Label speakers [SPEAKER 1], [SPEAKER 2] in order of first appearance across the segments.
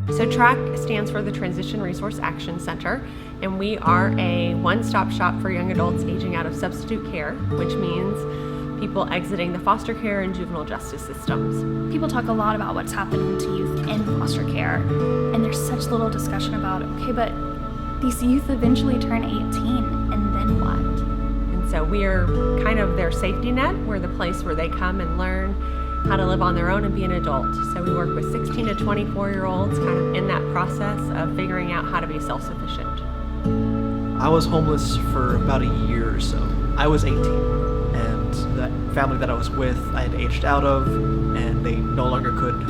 [SPEAKER 1] So TRAC stands for the Transition Resource Action Center, and we are a one-stop shop for young adults aging out of substitute care, which means people exiting the foster care and juvenile justice systems.
[SPEAKER 2] People talk a lot about what's happening to youth in foster care, and there's such little discussion about, okay, but these youth eventually turn 18, and then what?
[SPEAKER 1] And so we're kind of their safety net. We're the place where they come and learn how to live on their own and be an adult. So we work with 16 to 24-year-olds kind of in that process of figuring out how to be self-sufficient.
[SPEAKER 3] I was homeless for about a year or so. I was 18, and the family that I was with, I had aged out of, and they no longer could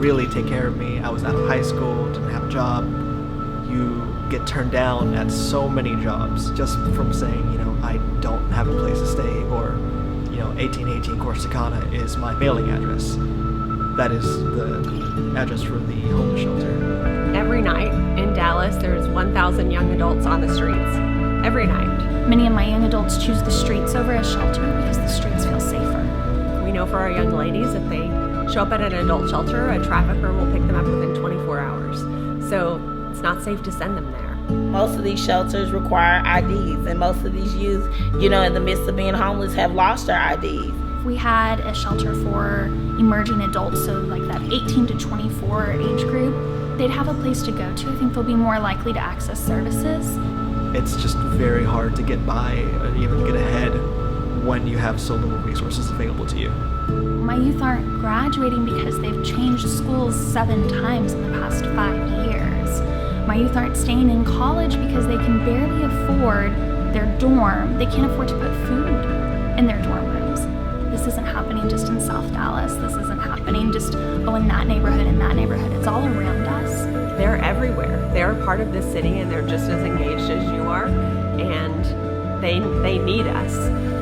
[SPEAKER 3] really take care of me. I was out of high school, didn't have a job. You get turned down at so many jobs just from saying, I don't have a place to stay, or 1818 Corsicana is my mailing address. That is the address for the homeless shelter.
[SPEAKER 1] Every night in Dallas, there's 1,000 young adults on the streets. Every night.
[SPEAKER 2] Many of my young adults choose the streets over a shelter because the streets feel safer.
[SPEAKER 1] We know for our young ladies, if they show up at an adult shelter, a trafficker will pick them up within 24 hours. So it's not safe to send them there.
[SPEAKER 4] Most of these shelters require IDs, and most of these youth, in the midst of being homeless, have lost their IDs.
[SPEAKER 2] If we had a shelter for emerging adults, so like that 18 to 24 age group, they'd have a place to go to. I think they'll be more likely to access services.
[SPEAKER 3] It's just very hard to get by and even get ahead when you have so little resources available to you.
[SPEAKER 2] My youth aren't graduating because they've changed schools 7 times in the past 5 years. My youth aren't staying in college because they can barely afford their dorm. They can't afford to put food in their dorm rooms. This isn't happening just in South Dallas. This isn't happening just, in that neighborhood, in that neighborhood. It's all around us.
[SPEAKER 1] They're everywhere. They're part of this city, and they're just as engaged as you are, and they need us.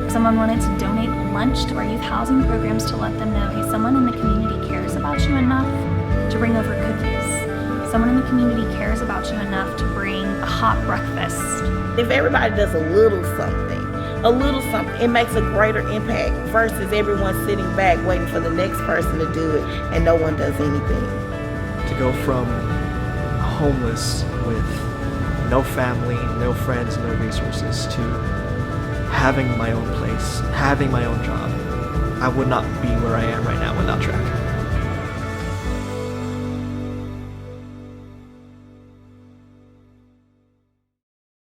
[SPEAKER 2] If someone wanted to donate lunch to our youth housing programs to let them know, hey, someone in the community cares about you enough to bring over cookies. Someone in the community cares about you enough to bring a hot breakfast.
[SPEAKER 4] If everybody does a little something, it makes a greater impact versus everyone sitting back waiting for the next person to do it and no one does anything.
[SPEAKER 3] To go from homeless with no family, no friends, no resources, to having my own place, having my own job, I would not be where I am right now without TRAC.